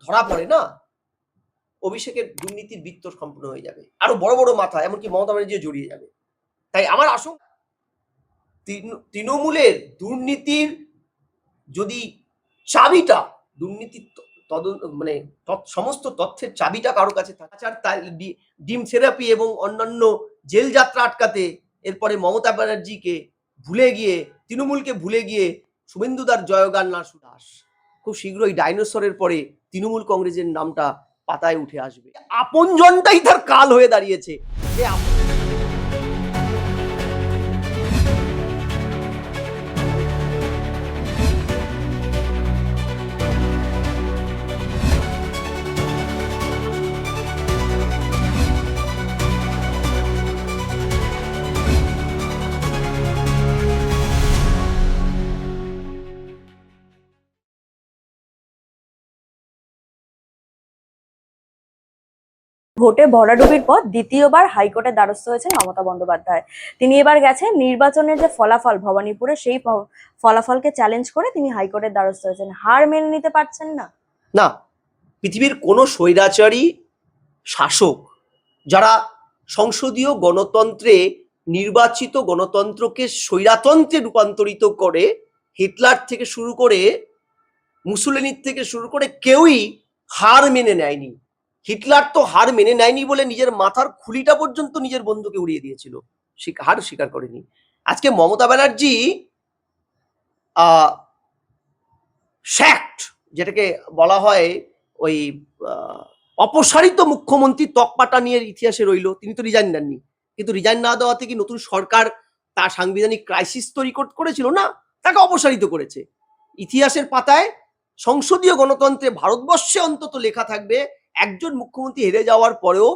ধরা পড়ে না, অভিষেকের দুর্নীতির বৃত্ত সম্পূর্ণ হয়ে যাবে, আরো বড় বড় মাথা এমনকি মমতা ব্যানার্জিও জড়িয়ে যাবে। তাই আমার আশঙ্কা তৃণমূলের দুর্নীতির যদি চাবিটা, দুর্নীতির তদন্ত মানে সমস্ত তথ্যের চাবিটা কারো কাছে থাকে, ডিম থেরাপি এবং অন্যান্য জেল যাত্রা আটকাতে এরপরে মমতা ব্যানার্জিকে ভুলে গিয়ে, তৃণমূলকে ভুলে গিয়ে শুভেন্দুদার জয়গান না দাস খুব শীঘ্রই ডাইনোসরের পরে তৃণমূল কংগ্রেসের নামটা পাতায় উঠে আসবে। আপনজনটাই তার কাল হয়ে দাঁড়িয়েছে। যে ভোটে ভরাডুবির পর দ্বিতীয়বার হাইকোর্টের দ্বারস্থ হয়েছেন মমতা বন্দ্যোপাধ্যায়। তিনি এবার গেছেন নির্বাচনের যে ফলাফল ভবানীপুরে, সেই ফলাফলকে চ্যালেঞ্জ করে তিনি হাইকোর্টের দ্বারস্থ হয়েছেন। হার মেনে নিতে পারছেন না। না, পৃথিবীর কোনো স্বৈরাচারী শাসক যারা সংসদীয় গণতন্ত্রে নির্বাচিত গণতন্ত্রকে স্বৈরাতন্ত্রে রূপান্তরিত করে, হিটলার থেকে শুরু করে মুসোলিনির থেকে শুরু করে কেউই হার মেনে নেয়নি। হিটলার তো হার মেনে নেয়নি বলে নিজের মাথার খুলিটা পর্যন্ত নিজের বন্ধুকে উড়িয়ে দিয়েছিল, হার স্বীকার করেনি। আজকে মমতা ব্যানার্জি শ্যাক্ট, যেটাকে বলা হয় ওই অপসারিত মুখ্যমন্ত্রী তকপাটা নিয়ে ইতিহাসে রইল। তিনি তো রিজাইন দেননি, কিন্তু রিজাইন না দেওয়াতে কি নতুন সরকার তার সাংবিধানিক ক্রাইসিস তৈরি করেছিল না, তাকে অপসারিত করেছে। ইতিহাসের পাতায় সংসদীয় গণতন্ত্রে ভারতবর্ষে অন্তত লেখা থাকবে, একজন মুখ্যমন্ত্রী হেরে যাওয়ার পরেও,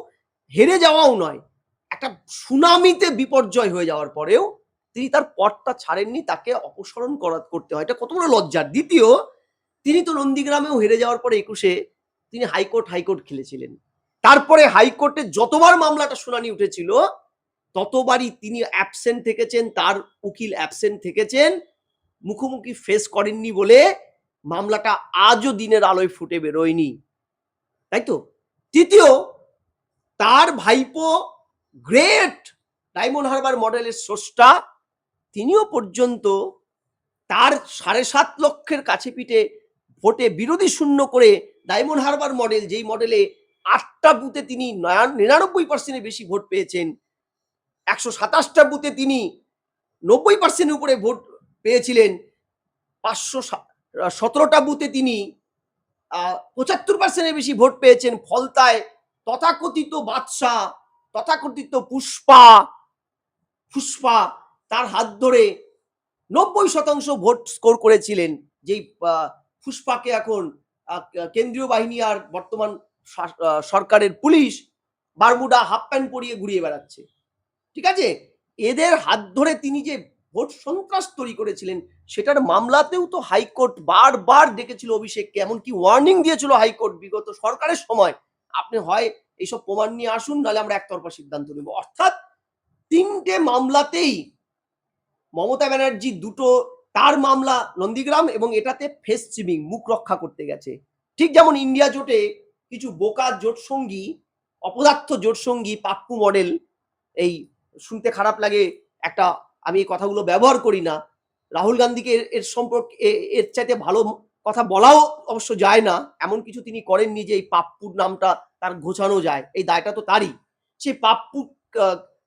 হেরে যাওয়াও নয়, একটা সুনামিতে বিপর্যয় হয়ে যাওয়ার পরেও তিনি তার পদটা ছাড়েননি, তাকে অপসারণ করতে হয়। এটা কত বড় লজ্জার। দ্বিতীয়, তিনি তো নন্দীগ্রামেও হেরে যাওয়ার পরে 21-এ তিনি হাইকোর্ট খেলেছিলেন। তারপরে হাইকোর্টে যতবার মামলাটা শুনানি উঠেছিল ততবারই তিনি অ্যাবসেন্ট থেকেছেন, তার উকিল অ্যাবসেন্ট থেকেছেন, মুখোমুখি ফেস করেননি বলে মামলাটা আজও দিনের আলোয় ফুটে বেরোয়নি, তাই তো। তৃতীয়, তার ভাইপো গ্রেট ডায়মন্ড হারবার মডেলের স্রষ্টা, তিনিও পর্যন্ত তার 7.5 লক্ষের কাছে পিঠে ভোটে বিরোধী শূন্য করে ডায়মন্ড হারবার মডেল, যেই মডেলে 8টা বুথে তিনি 99% বেশি ভোট পেয়েছেন, 127টা বুথে তিনি 90% উপরে ভোট পেয়েছিলেন, 517টা বুথে তিনি 75% বেশি ভোট পেয়েছেন। ফলতায় তথাকথিত বাদশাহ, তথাকথিত পুষ্পা তার হাত ধরে 90% ভোট স্কোর করেছিলেন, যেই পুষ্পাকে এখন কেন্দ্রীয় বাহিনী আর বর্তমান সরকারের পুলিশ বারমুডা হাফ প্যান্ট পরিয়ে ঘুরিয়ে বেড়াচ্ছে। ঠিক আছে, এদের হাত ধরে তিনি যে ভোট সন্ত্রাস তৈরি করেছিলেন, সেটার মামলাতেও তো হাইকোর্ট বারবার ডেকেছিল অভিষেককে, এমনকি ওয়ার্নিং দিয়েছিল হাইকোর্ট বিগত সরকারের সময়, আপনি হয় এইসব প্রমাণ নিয়ে আসুন, নাহলে আমরা একতরফা সিদ্ধান্ত নেব। অর্থাৎ 3টে মামলাতেই মমতা ব্যানার্জি তার মামলা নন্দীগ্রাম এবং এটাতে ফেস সিভিং, মুখ রক্ষা করতে গেছে। ঠিক যেমন ইন্ডিয়া জোটে কিছু বোকা জোট সঙ্গী, অপদার্থ জোট সঙ্গী, পাপ্পু মডেল, এই শুনতে খারাপ লাগে একটা, আমি এই কথাগুলো ব্যবহার করি না, রাহুল গান্ধীকে এর সম্পর্কে এর চাইতে ভালো কথা বলাও অবশ্য যায় না, এমন কিছু তিনি করেননি যে এই পাপ্পুর নামটা তার ঘোচানো যায়, এই দায়টা তো তারই। সে পাপ্পু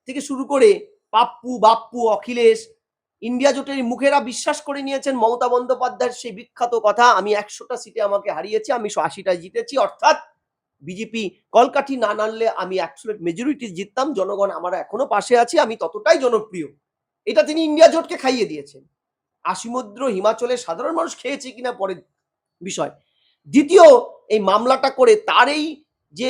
থেকে শুরু করে পাপ্পু, বাপ্পু, অখিলেশ, ইন্ডিয়া জোটের মুখেরা বিশ্বাস করে নিয়েছেন মমতা বন্দ্যোপাধ্যায়ের সেই বিখ্যাত কথা, আমি 100টা সিটে আমাকে হারিয়েছে, আমি 80টায় জিতেছি, অর্থাৎ বিজেপি কলকাঠি না নাড়লে আমি অ্যাবসলিউট মেজরিটি জিততাম, জনগণ আমার এখনো পাশে আছে, আমি ততটাই জনপ্রিয়। এটা তিনি ইন্ডিয়া জোটকে খাইয়ে দিয়েছেন। আশিমুদ্র হিমাচলের সাধারণ মানুষ খেয়েছে কিনা পরের বিষয়। দ্বিতীয়, এই মামলাটা করে তার এই যে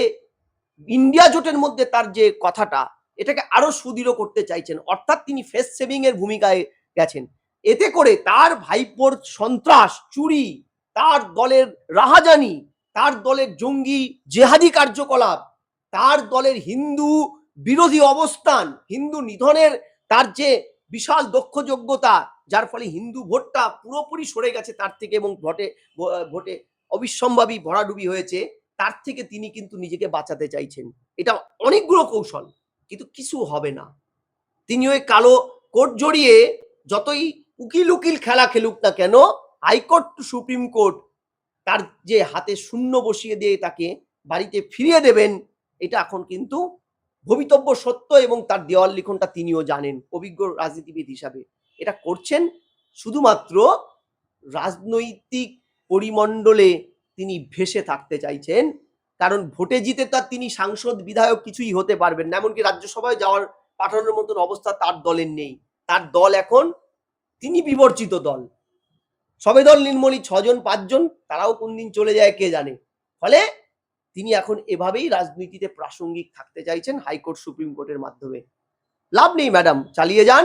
ইন্ডিয়া জোটের মধ্যে তার যে কথাটা, এটাকে আরো সুদৃঢ় করতে চাইছেন, অর্থাৎ তিনি ফেস সেভিং এর ভূমিকায় গেছেন। এতে করে তার ভাইপোর সন্ত্রাস, চুরি, তার দলের রাহাজানি, তার দলের জঙ্গি জেহাদি কার্যকলাপ, তার দলের হিন্দু বিরোধী অবস্থান, হিন্দু নিধনের তার যে বিশাল দক্ষ যোগ্যতা, যার ফলে হিন্দু ভোটটা পুরোপুরি সরে গেছে তার থেকে এবং ভোটে অবিসম্ভাবী ভরাডুবি হয়েছে, তার থেকে তিনি কিন্তু নিজেকে বাঁচাতে চাইছেন। এটা অনেকগুলো কৌশল, কিন্তু কিছু হবে না। তিনি ওই কালো কোট জড়িয়ে যতই উকিল উকিল খেলা খেলুক না কেন, হাইকোর্ট টু সুপ্রিম কোর্ট তার যে হাতে শূন্য বসিয়ে দিয়ে তাকে বাড়িতে ফিরিয়ে দেবেন, এটা এখন কিন্তু ভবিতব্য সত্য, এবং তার দেওয়াল লিখনটা তিনিও জানেন অভিজ্ঞ রাজনীতিবিদ হিসাবে। এটা করছেন শুধুমাত্র রাজনৈতিক পরিমণ্ডলে তিনি ভেসে থাকতে চাইছেন, কারণ ভোটে জিতে তার তিনি সাংসদ বিধায়ক কিছুই হতে পারবেন না, এমনকি রাজ্যসভায় যাওয়ার পাঠানোর মতন অবস্থা তার দলের নেই। তার দল এখন তিনি বিবর্জিত দল, সবে দল নির্মূলী 6 জন 5 জন, তারাও কোন দিন চলে যায় কে জানে। ফলে তিনি এখন এভাবেই রাজনীতিতে প্রাসঙ্গিক থাকতে চাইছেন হাইকোর্ট সুপ্রিম কোর্টের মাধ্যমে। লাভ নেই ম্যাডাম, চালিয়ে যান,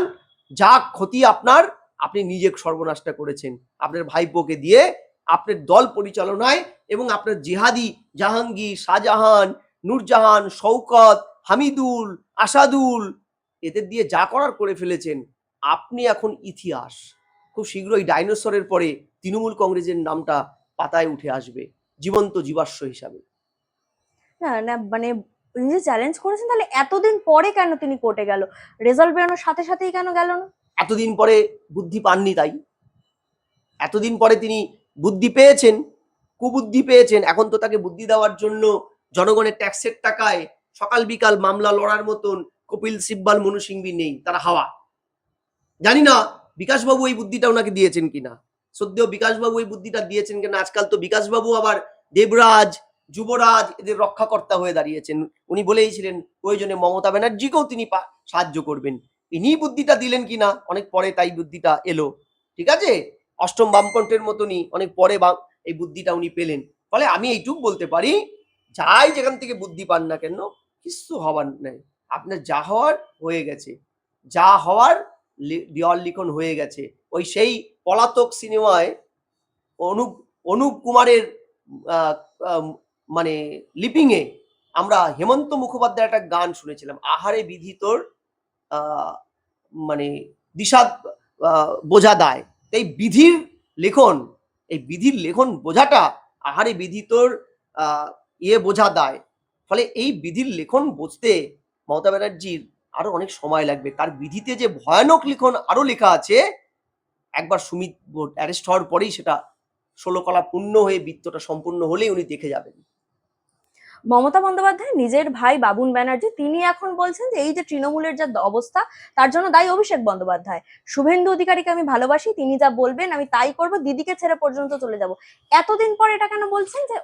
যা ক্ষতি আপনার, আপনি নিজে সর্বনাশটা করেছেন আপনার ভাইপোকে দিয়ে, আপনার দল পরিচালনায়, এবং আপনার জিহাদি জাহাঙ্গীর, শাহজাহান, নূরজাহান, শওকত, হামিদুল, আসাদুল, এদের দিয়ে যা করার করে ফেলেছেন। আপনি এখন ইতিহাস, খুব শীঘ্রই ডাইনোসরের পরে তৃণমূল কংগ্রেসের নামটা পাতায় উঠে আসবে জীবন্ত জীবাশ্ম হিসাবে। না না, মানে উনি যে চ্যালেঞ্জ করেছেন, তাহলে এতদিন পরে কেন তিনি কোর্টে গেল? রেজাল্ট বেরোনোর সাথে সাথেই কেন গেল না? এতদিন পরে বুদ্ধি পাননি, তাই এতদিন পরে তিনি বুদ্ধি পেয়েছেন, কুবুদ্ধি পেয়েছেন। এখন তো তাকে বুদ্ধি দেওয়ার জন্য জনগণের ট্যাক্সের টাকায় সকাল বিকাল মামলা লড়ার মতন কপিল সিব্বাল, মনু সিংভি নেই, তারা হাওয়া। জানি না বিকাশবাবু এই বুদ্ধিটা ওনাকে দিয়েছেন কিনা, সদ্য বিকাশবাবু এই বুদ্ধিটা দিয়েছেন কিনা। আজকাল তো বিকাশবাবু আবার দেবরাজ, যুবরাজ এদের রক্ষাকর্তা হয়ে দাঁড়িয়েছেন। উনি বলেইছিলেন প্রয়োজনে মমতা ব্যানার্জিকেও তিনি সাহায্য করবেন। ইনি বুদ্ধিটা দিলেন কিনা অনেক পরে, তাই বুদ্ধিটা এলো। ঠিক আছে, অষ্টম বামপন্থের মতনই অনেক পরে এই বুদ্ধিটা উনি পেলেন। ফলে আমি এইটুক বলতে পারি, যাই যেখান থেকে বুদ্ধি পান না কেন, কিছু হবার নেই। আপনার যা হওয়ার হয়ে গেছে, যা হওয়ার দেওয়াল লিখন হয়ে গেছে। ওই সেই পলাতক সিনেমায় অনুপ কুমারের মানে লিপিংয়ে আমরা হেমন্ত মুখোপাধ্যায়ের একটা গান শুনেছিলাম, আহারে বিধি তোর মানে দিশা বোঝা দায়। এই বিধির লেখন, এই বিধির লেখন বোঝাটা, আহারে বিধি তোর বোঝা দায়। ফলে এই বিধির লেখন বুঝতে মমতা ব্যানার্জির আরো অনেক সময় লাগবে। তার বিধিতে যে ভয়ানক লিখন আরো লেখা আছে, একবার সুমিত অ্যারেস্ট হওয়ার পরেই সেটা 16 কলা পূর্ণ হয়ে বৃত্তটা সম্পূর্ণ হলেই উনি দেখে যাবেন। মমতা বন্দ্যোপাধ্যায় নিজের ভাই বাবুন ব্যানার্জি, তিনি এখন বলছেন যে এই যে তৃণমূলের যা অবস্থা, তার জন্য দায়ী অভিষেক বন্দ্যোপাধ্যায়। শুভেন্দু অধিকারীকে আমি ভালোবাসি, তিনি যা বলবেন আমি তাই করব, দিদিকে ছেড়ে পর্যন্ত চলে যাব। এতদিন পর এটা কেন বলছেন যে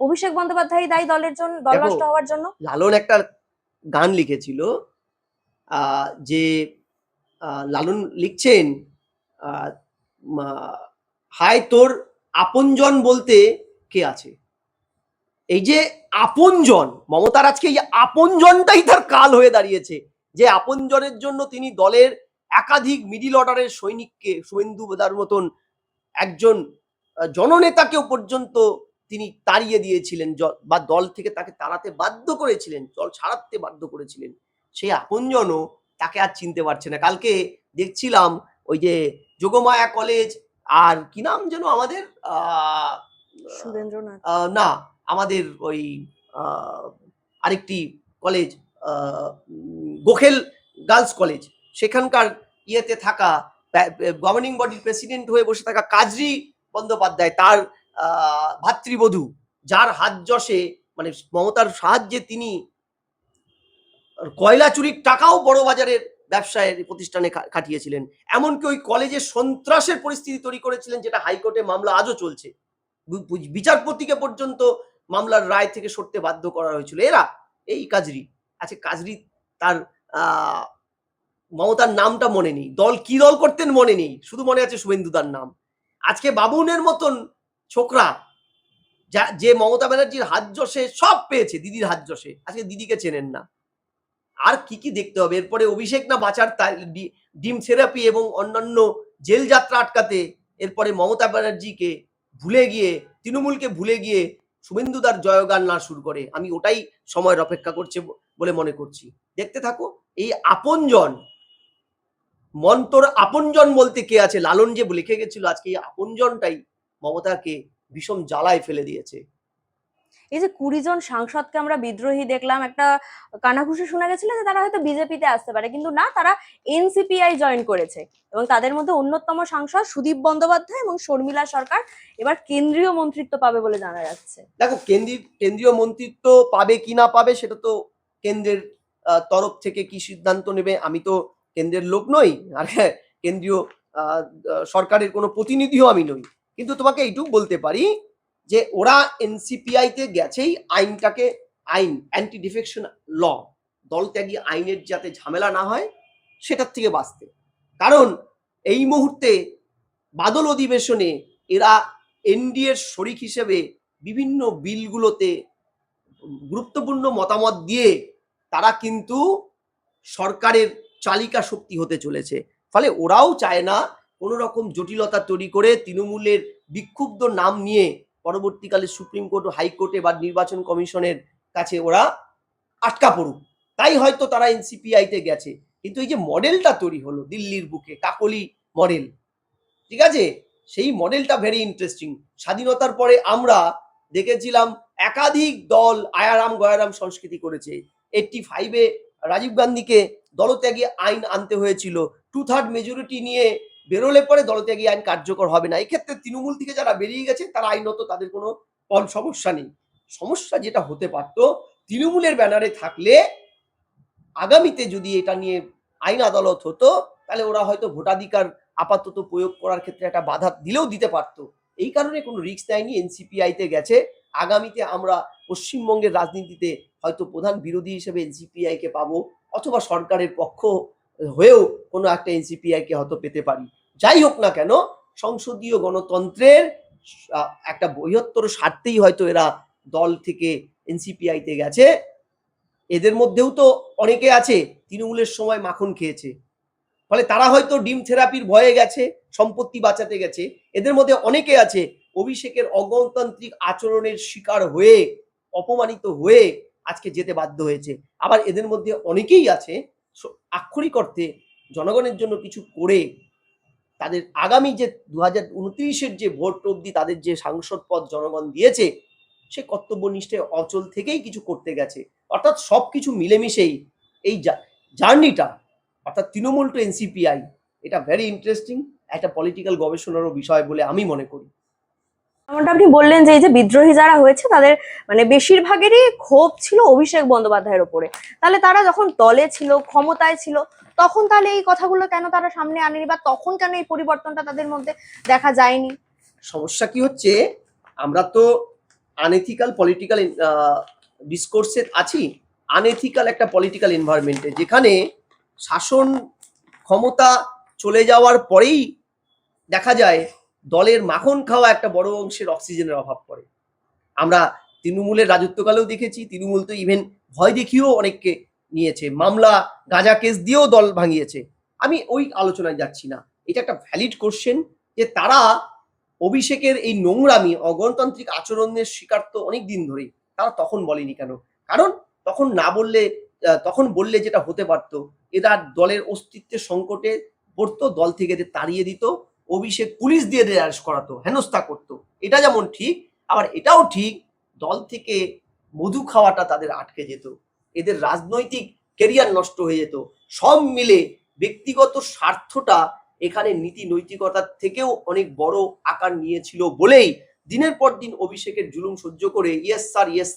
অভিষেক বন্দ্যোপাধ্যায় দায়ী দলের জন্য, দল নষ্ট হওয়ার জন্য? লালন একটা গান লিখেছিল, যে লালন লিখছেন, হায় তোর আপনজন বলতে কে আছে। এই যে আপনজন, মমতার আজকে এই আপনজনটাই তার কাল হয়ে দাঁড়িয়েছে, যে আপনজনের জন্য তিনি দলের একাধিক মিডিল অর্ডারের সৈনিককে, শুভেন্দু বোদার মতন একজন জননেতাকেও পর্যন্ত তিনি তাড়িয়ে দিয়েছিলেন, বা দল থেকে তাকে তাড়াতে বাধ্য করেছিলেন, দল ছাড়াতে বাধ্য করেছিলেন। সেই আপনজনও তাকে আর চিনতে পারছে না। কালকে দেখছিলাম ওই যে যোগমায়া কলেজ, আর কি নাম যেন আমাদের সুরেন্দ্রনাথ, না আমাদের ওই আরেকটি কলেজ, গোখেল গার্লস কলেজ, সেখানকার ইয়েতে থাকা গভর্নিং বডির প্রেসিডেন্ট হয়ে বসে থাকা কাজরি বন্দ্যোপাধ্যায়, তার ভাতৃবধূ, যার হাত যশে মানে মমতার সাহায্যে তিনি কয়লা চুরির টাকাও বড় বাজারের ব্যবসায়ের প্রতিষ্ঠানে খাটিয়েছিলেন। এমনকি ওই কলেজে সন্ত্রাসের পরিস্থিতি তৈরি করেছিলেন, যেটা হাইকোর্টে মামলা আজও চলছে। বিচারপতিকে পর্যন্ত মামলার রায় থেকে সরতে বাধ্য করা হয়েছিল। এরা এই কাজরি আছে, কাজরি তার মমতার নামটা মনে নেই, দল কি দল করতেন মনে নেই, শুধু মনে আছে শুভেন্দুদার নাম। আজকে বাবুনের মতন ছোকরা, যে মমতা ব্যানার্জির হাত যশে সব পেয়েছে, দিদির হাত যশে, আজকে দিদিকে চেনেন না। আর কি কি দেখতে হবে এরপরে? অভিষেক না বাঁচার ডিম থেরাপি এবং অন্যান্য জেল যাত্রা আটকাতে এরপরে মমতা ব্যানার্জিকে ভুলে গিয়ে, তৃণমূলকে ভুলে গিয়ে শুভেন্দুদার জয়গান না শুরু করে। আমি ওটাই সময়ের অপেক্ষা করছে বলে মনে করছি। দেখতে থাকো। এই আপনজন, মন্তর আপনজন বলতে কে আছে, লালন যে লিখে গেছিল, আজকে এই আপনজনটাই মমতাকে ভীষণ জ্বালায় ফেলে দিয়েছে। এই যে 20 জন সাংসদকে আমরা বিদ্রোহী দেখলাম, একটা কানাঘুষো শোনা গেছিল যে তারা হয়তো বিজেপিতে আসতে পারে, কিন্তু না, তারা এনসিপিআই জয়েন করেছে। এবং তাদের মধ্যে অন্যতম সাংসদ সুদীপ বন্দ্যোপাধ্যায় এবং শর্মিলা সরকার এবার কেন্দ্রীয় মন্ত্রিত্ব পাবে বলে জানা যাচ্ছে। দেখো, কেন্দ্রীয় মন্ত্রিত্ব পাবে কি না পাবে সেটা তো কেন্দ্রের তরফ থেকে কি সিদ্ধান্ত নেবে, আমি তো কেন্দ্রের লোক নই, আর হ্যাঁ, কেন্দ্রীয় সরকারের কোনো প্রতিনিধিও আমি নই। কিন্তু তোমাকে এইটুকু বলতে পারি যে ওরা এনসিপিআই তে গেছেই আইন অ্যান্টি ডিফেকশন ল, দলত্যাগী আইনের যাতে ঝামেলা না হয় সেটার থেকে বাঁচতে। কারণ এই মুহূর্তে বাদল অধিবেশনে এরা এনডিএর শরিক হিসেবে বিভিন্ন বিলগুলোতে গুরুত্বপূর্ণ মতামত দিয়ে তারা কিন্তু সরকারের চালিকা শক্তি হতে চলেছে। ফলে ওরাও চায় না কোনো রকম জটিলতা তৈরি করে তৃণমূলের বিক্ষুব্ধ নাম নিয়ে পরবর্তীকালে সুপ্রিম কোর্ট, হাইকোর্টে বা নির্বাচন কমিশনের কাছে ওরা আটকা পড়ুক। তাই হয়তো তারা এনসিপিআই তে গেছে। কিন্তু এই যে মডেলটা তৈরি হলো দিল্লির বুকে, কাকলি মডেল, ঠিক আছে, সেই মডেলটা ভেরি ইন্টারেস্টিং। স্বাধীনতার পরে আমরা দেখেছিলাম একাধিক দল আয়ারাম গয়ারাম সংস্কৃতি করেছে। 85-এ রাজীব গান্ধীকে দলত্যাগী আইন আনতে হয়েছিল, 2/3 মেজরিটি নিয়ে বেরোলে পরে দলত্যাগী আইন কার্যকর হবে না। এক্ষেত্রে তৃণমূল থেকে যারা বেরিয়ে গেছে তারা আইনত তাদের কোনো সমস্যা নেই। সমস্যা যেটা হতে পারত, তৃণমূলের ব্যানারে থাকলে আগামীতে যদি এটা নিয়ে আইন আদালত হতো তাহলে ওরা হয়তো ভোটাধিকার আপাতত প্রয়োগ করার ক্ষেত্রে একটা বাধা দিলেও দিতে পারতো। এই কারণে কোনো রিস্ক নেয়নি, এনসিপিআই তে গেছে। আগামীতে আমরা পশ্চিমবঙ্গের রাজনীতিতে হয়তো প্রধান বিরোধী হিসেবে এনসিপিআই কে পাবো, অথবা সরকারের পক্ষ হয়েও কোনো একটা এনসিপিআই কে হয়তো পেতে পারি। যাই হোক না কেন, সংসদীয় গণতন্ত্রের একটা বৃহত্তর স্বার্থেই হয়তো এরা দল থেকে এনসিপিআই তে গেছে। এদের মধ্যেও তো অনেকে আছে তৃণমূলের সময় মাখন খেয়েছে, ফলে তারা হয়তো ডিম থেরাপির ভয়ে গেছে, সম্পত্তি বাঁচাতে গেছে। এদের মধ্যে অনেকে আছে অভিষেকের অগণতান্ত্রিক আচরণের শিকার হয়ে, অপমানিত হয়ে আজকে যেতে বাধ্য হয়েছে। আবার এদের মধ্যে অনেকেই আছে আক্ষরিক অর্থে জনগণের জন্য কিছু করে তাদের আগামী যে 2029-এর যে ভোট অবধি তাদের যে সাংসদ পদ জনগণ দিয়েছে সে কর্তব্যনিষ্ঠায় অচল থেকেই কিছু করতে গেছে। অর্থাৎ সবকিছু মিলেমিশেই এই জার্নিটা, অর্থাৎ তৃণমূল টু এনসিপিআই, এটা ভেরি ইন্টারেস্টিং একটা পলিটিক্যাল গবেষণারও বিষয় বলে আমি মনে করি। যেমনটা আপনি বললেন যে এই যে বিদ্রোহী যারা হয়েছে তাদের মানে বেশিরভাগেরই ক্ষোভ ছিল অভিষেক বন্দ্যোপাধ্যায়ের ওপরে, তাহলে তারা যখন দলে ছিল, ক্ষমতায় ছিল, তখন তাহলে এই কথাগুলো কেন তারা সামনে আনেনি, বা তখন কেন এই পরিবর্তনটা তাদের মধ্যে দেখা যায়নি? সমস্যা কি হচ্ছে, আমরা তো আনএথিক্যাল পলিটিক্যাল ডিসকোর্সে আছি, আনএথিক্যাল একটা পলিটিক্যাল এনভায়রনমেন্টে, যেখানে শাসন ক্ষমতা চলে যাওয়ার পরেই দেখা যায় দলের মাখন খাওয়া একটা বড় অংশের অক্সিজেনের অভাব পড়ে। আমরা তৃণমূলের রাজত্বকালেও দেখেছি, তৃণমূল তো ইভেন ভয় দেখিয়েও অনেককে নিয়েছে, মামলা গাঁজা কেস দিয়েও দল ভাঙিয়েছে। আমি ওই আলোচনায় যাচ্ছি না। এটা একটা ভ্যালিড কোশ্চেন যে তারা অভিষেকের এই নোংরামি, অগণতান্ত্রিক আচরণের শিকার তো অনেক দিন ধরেই, তারা তখন বলেনি কেন? কারণ তখন না বললে, তখন বললে যেটা হতে পারতো, এরা দলের অস্তিত্বের সংকটে পড়তো, দল থেকে এদের তাড়িয়ে দিত, অভিষেক পুলিশ দিয়ে অ্যারেস্ট করাতো, হেনস্থা করতো। এটা যেমন ঠিক, আবার এটাও ঠিক দল থেকে মধু খাওয়াটা তাদের আটকে যেত, এদের রাজনৈতিক কেরিয়ার নষ্ট হয়ে যেত। সব মিলে ব্যক্তিগত স্বার্থটা এখানে নীতি নৈতিকতার থেকেও অনেক বড় আকার নিয়েছিল বলেই দিনের পর দিন অভিষেকের জুলুম সহ্য করে ইয়েস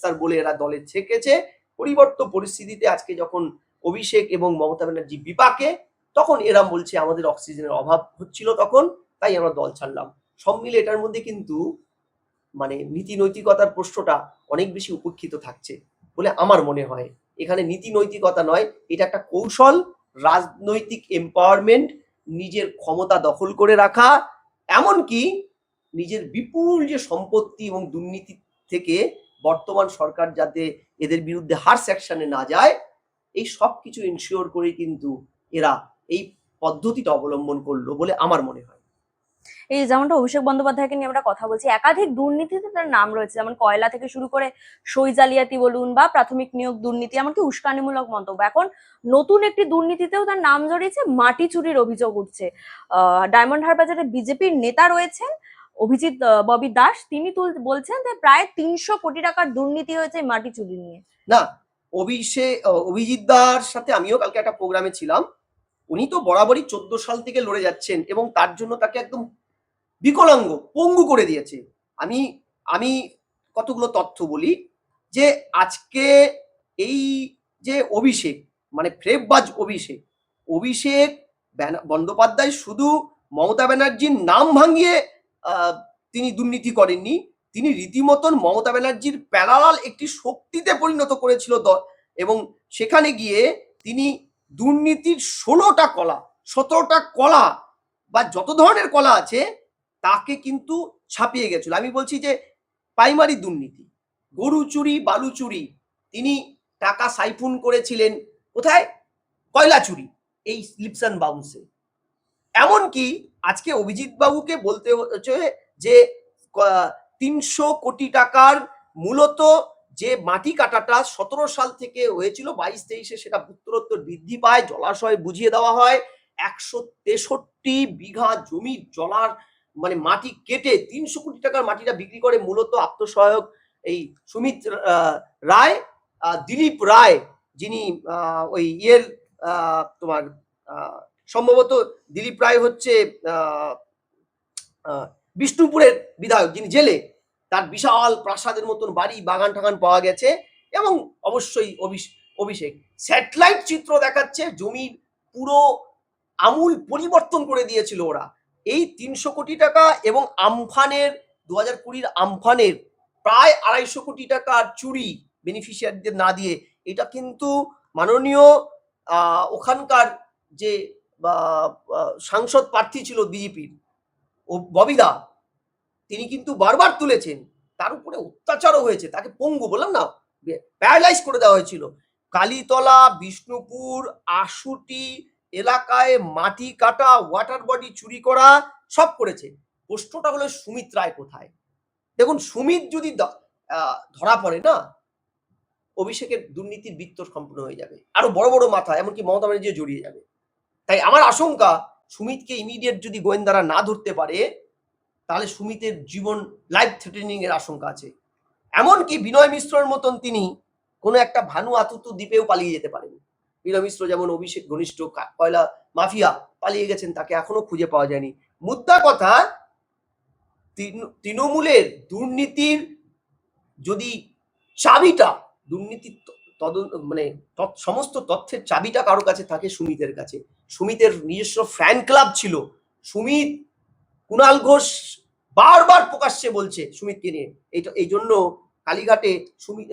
স্যার বলে এরা দলে থেকেছে। পরিবর্তিত পরিস্থিতিতে আজকে যখন অভিষেক এবং মমতা ব্যানার্জি বিপাকে, তখন এরা বলছে আমাদের অক্সিজেনের অভাব হচ্ছিল তখন, তাই আমরা দল ছাড়লাম। সব মিলে এটার মধ্যে কিন্তু মানে নীতি নৈতিকতার প্রশ্নটা অনেক বেশি উপেক্ষিত থাকছে বলে আমার মনে হয়। এখানে নীতি নৈতিকতা নয়, এটা একটা কৌশল, রাজনৈতিক এম্পাওয়ারমেন্ট, নিজের ক্ষমতা দখল করে রাখা, এমনকি নিজের বিপুল যে সম্পত্তি এবং দুর্নীতি থেকে বর্তমান সরকার যাতে এদের বিরুদ্ধে হার্স অ্যাকশনে না যায়, এই সব কিছু ইনশিওর করে কিন্তু এরা এই পদ্ধতিটা অবলম্বন করলো বলে আমার মনে হয়। এই যেমনটা অভিষেক বন্দ্যোপাধ্যায়কে নিয়ে আমরা কথা বলছি, একাধিক দুর্নীতিতে তার নাম রয়েছে, যেমন কয়লা থেকে শুরু করে সই জালিয়াতি বলুন বা প্রাথমিক নিয়োগ দুর্নীতি, এমনকি উস্কানিমূলক মন্তব্য। এখন নতুন একটি দুর্নীতিতেও তার নাম জড়িয়েছে, মাটি চুরির অভিযোগ উঠছে। ডায়মন্ড হারবার বাজারে বিজেপির নেতা রয়েছেন, অভিজিৎ ববি দাস, তিনি বলছেন যে প্রায় 300 কোটি টাকার দুর্নীতি হয়েছে এই মাটি চুরি নিয়ে। না, অভিজিৎ দার সাথে আমিও কালকে একটা প্রোগ্রামে ছিলাম। উনি তো বরাবরই 14 সাল থেকে লড়ে যাচ্ছেন এবং তার জন্য তাকে একদম বিকলাঙ্গ, পঙ্গু করে দিয়েছে। আমি আমি কতগুলো তথ্য বলি যে আজকে এই যে অভিষেক, মানে ফ্রেববাজ অভিষেক বন্দ্যোপাধ্যায় শুধু মমতা ব্যানার্জির নাম ভাঙিয়ে তিনি দুর্নীতি করেননি, তিনি রীতিমতন মমতা ব্যানার্জির প্যারালাল একটি শক্তিতে পরিণত করেছিল এবং সেখানে গিয়ে তিনি দুর্নীতির 16টা কলা 17টা কলা বা যত ধরনের কলা আছে তাকে কিন্তু ছাপিয়ে গেছিল। আমি বলছি যে প্রাইমারি দুর্নীতি, গরু চুরি, বালু চুরি, তিনি টাকা সাইফুন করেছিলেন কোথায়? কয়লা চুরি, এই স্লিপস অ্যান্ড বাউন্সে। এমনকি আজকে অভিজিৎ বাবুকে বলতে হচ্ছে যে 300 কোটি টাকার মূলত যে মাটি কাটাটা 17 সাল থেকে হয়েছিল, 22-23-এ সেটা উত্তরোত্তর বৃদ্ধি পায়, জলাশয় বুঝিয়ে দেওয়া হয়। 163 বিঘা জমির জলার মানে মাটি কেটে 300 কোটি টাকার মাটিটা বিক্রি করে মূলত আত্মসহায়ক এই সুমিত রায়, দিলীপ রায়, যিনি ওই তোমার সম্ভবত দিলীপ রায় হচ্ছে বিষ্ণুপুরের বিধায়ক, যিনি জেলে, তার বিশাল প্রাসাদের মতন বাড়ি, বাগান টাগান পাওয়া গেছে। এবং অবশ্যই অভিষেক স্যাটেলাইট চিত্র দেখাচ্ছে জমির পুরো আমূল পরিবর্তন করে দিয়েছিল ওরা। এই 300 কোটি টাকা এবং আমফানের 2020 আমফানের প্রায় 250 কোটি টাকার চুরি বেনিফিশিয়ারিদের না দিয়ে, এটা কিন্তু মাননীয় ওখানকার যে সাংসদ প্রার্থী ছিল বিজেপির ও ববিদা, তিনি কিন্তু বারবার তুলেছেন। তার উপরে অত্যাচারও হয়েছে, তাকে পঙ্গু, বললাম না, প্যারালাইজ করে দেওয়া হয়েছিল। কালীতলা, বিষ্ণুপুর, আশুটি এলাকায় মাটি কাটা, ওয়াটার বডি চুরি করা সব করেছে। প্রশ্নটা হলো সুমিত রায় কোথায়? দেখুন, সুমিত যদি ধরা পড়ে না, অভিষেকের দুর্নীতির বৃত্ত সম্পূর্ণ হয়ে যাবে, আরো বড় বড় মাথা, এমনকি মমতা ব্যানার্জি জড়িয়ে যাবে। তাই আমার আশঙ্কা, সুমিতকে ইমিডিয়েট যদি গোয়েন্দারা না ধরতে পারে, তাহলে সুমিতের জীবন লাইফ থ্রেটেনিং এর আশঙ্কা আছে। এমনকি বিনয় মিশ্রর মতন তিনি কোনো একটা ভানু আতুতু দ্বীপেও পালিয়ে যেতে পারেন। বিনয় মিশ্র যেমন অভিষেক ঘনিষ্ঠ কয়লা মাফিয়া, পালিয়ে গেছেন, তাকে এখনো খুঁজে পাওয়া যায়নি। মুদ্রা কথা, তৃণমূলের দুর্নীতির যদি চাবিটা, দুর্নীতির মানে সমস্ত তথ্যের চাবিটা কারো কাছে থাকে, সুমিতের কাছে। সুমিতের নিজস্ব ফ্যান ক্লাব ছিল। সুমিত, কুণাল ঘোষ বারবার প্রকাশ্যে বলছে সুমিতকে নিয়ে। এই জন্য কালীঘাটে সুমিত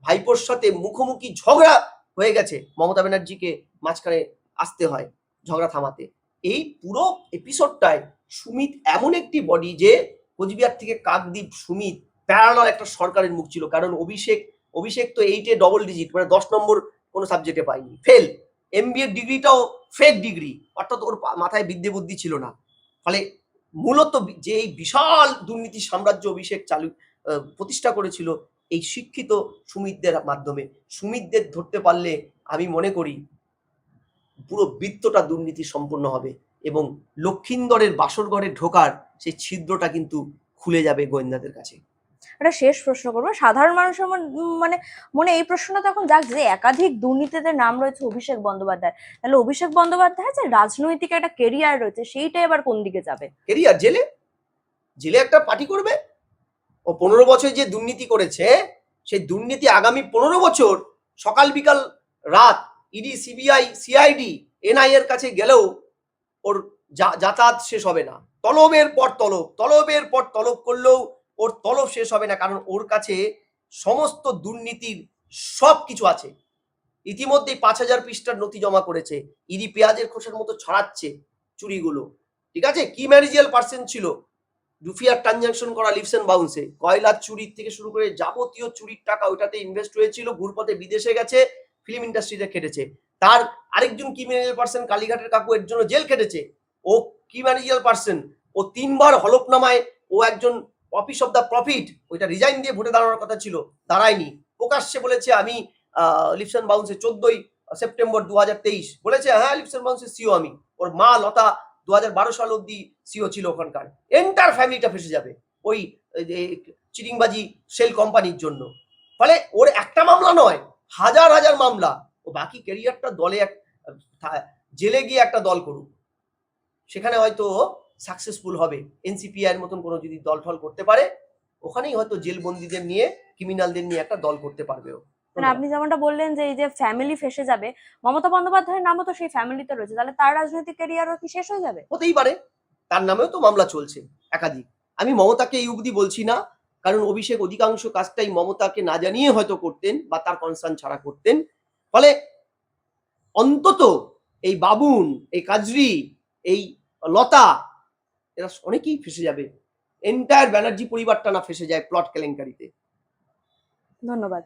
ভাইপোর সাথে মুখোমুখি ঝগড়া হয়ে গেছে, মমতা ব্যানার্জিকে মাঝখানে আসতে হয় ঝগড়া থামাতে। এই পুরো এপিসোডটায় সুমিত এমন একটি বডি যে কোচবিহার থেকে কাকদ্বীপ সুমিত প্যারালাল একটা সরকারের মুখ ছিল। কারণ অভিষেক তো 8-এ ডবল ডিজিট, মানে 10 নম্বর কোনো সাবজেক্টে পাইনি, ফেল। MBA ডিগ্রিটাও ফেক ডিগ্রি, অর্থাৎ ওর মাথায় বিদ্যে বুদ্ধি ছিল না। ফলে মূলত যে এই বিশাল দুর্নীতি সাম্রাজ্য অভিষেক প্রতিষ্ঠা করেছিল এই শিক্ষিত সুমিতদের মাধ্যমে। সুমিতদের ধরতে পারলে আমি মনে করি পুরো বৃত্তটা দুর্নীতি সম্পন্ন হবে এবং লক্ষিন্দরের বাসর ঘরে ঢোকার সেই ছিদ্রটা কিন্তু খুলে যাবে গোয়েন্দাদের কাছে। একটা শেষ প্রশ্ন করবো, সাধারণ মানুষের মানে মনে এই প্রশ্নটা তখন যাক যে একাধিক দুর্নীতিদের নাম রয়েছে অভিষেক বন্দ্যোপাধ্যায়, তাহলে অভিষেক বন্দ্যোপাধ্যায় যে রাজনৈতিক একটা কেরিয়ার রয়েছে, সেইটা এবার কোন দিকে যাবে? কেরিয়ার জেলে একটা পার্টি করবে। ও 15 বছর যে দুর্নীতি করেছে, সেই দুর্নীতি আগামী 15 বছর সকাল বিকাল রাত ইডি, সিবিআই, সিআইডি, এনআই এর কাছে গেলেও ওর যাতায়াত শেষ হবে না। তলবের পর তলব করলেও ওর তলব শেষ হবে না, কারণ ওর কাছে সমস্ত দুর্নীতির সব কিছু আছে। ইতিমধ্যে 5000 পৃষ্ঠার নথি জমা করেছে। ইডি পেঁয়াজের খোসার মতো ছড়াচ্ছে চুরিগুলো, ঠিক আছে? কি ম্যানেজিয়াল পার্সন ছিল, রুফিয়ার ট্রানজাকশন করা লিভস এন্ড বাউন্সে, কয়লার চুরির থেকে শুরু করে যাবতীয় চুরির টাকা ওইটাতে ইনভেস্ট হয়েছিল, ঘুরপথে বিদেশে গেছে, ফিল্ম ইন্ডাস্ট্রিতে খেটেছে। তার আরেকজন কি ম্যানেজিয়াল পার্সন কালীঘাটের কাকু এর জন্য জেল খেটেছে। ও কি ম্যানেজিয়াল পার্সন, ও 3 বার হলফনামায় ও একজন অফিস অফ দ্য প্রফিট, ওইটা রিজাইন দিয়ে ভোটে দাঁড়ানোর কথা ছিল, দাঁড়ায়নি। প্রকাশ্যে বলেছে আমি লিভস এন্ড বাউন্সে 14 সেপ্টেম্বর 2023 বলেছে, হ্যাঁ লিভস এন্ড বাউন্সে সিও আমি। ওর মা লতা 2012 সাল অব্দি সিও ছিল ওখানকার, এন্টার ফ্যামিলিটা ফেসে যাবে ওই চিটিংবাজি সেল কোম্পানির জন্য। ফলে ওর একটা মামলা নয়, হাজার হাজার মামলা। ও বাকি ক্যারিয়ারটা দলে জেলে গিয়ে একটা দল করুক, সেখানে হয়তো সাকসেসফুল হবে। এনসিপিআই এর মতন কোনো যদি দল ঠল করতে পারে, ওখানেই হয়তো জেল বন্দীদের নিয়ে, ক্রিমিনালদের নিয়ে একটা দল করতে পারবে ও। মানে আপনি যেমনটা বললেন যে এই যে ফ্যামিলি ফেসে যাবে, মমতা বন্দ্যোপাধ্যায়ের নামও তো সেই ফ্যামিলিতে রয়েছে, তাহলে তার রাজনৈতিক ক্যারিয়ারও কি শেষ হয়ে যাবে? হতেই পারে, তার নামেও তো মামলা চলছে একাধিক। আমি মমতাকে এই অবধি বলছি না, কারণ অভিষেক অধিকাংশ কাজটাই মমতাকে না জানিয়ে হয়তো করতেন বা তার কনসার্ন ছাড়া করতেন। ফলে অন্তত এই বাবুন, এই কাজরি, এই লতা, এরা অনেকেই ফেসে যাবে। এন্টায়ার ব্যানার্জি পরিবারটা না ফেসে যায় প্লট কেলেঙ্কারিতে। ধন্যবাদ।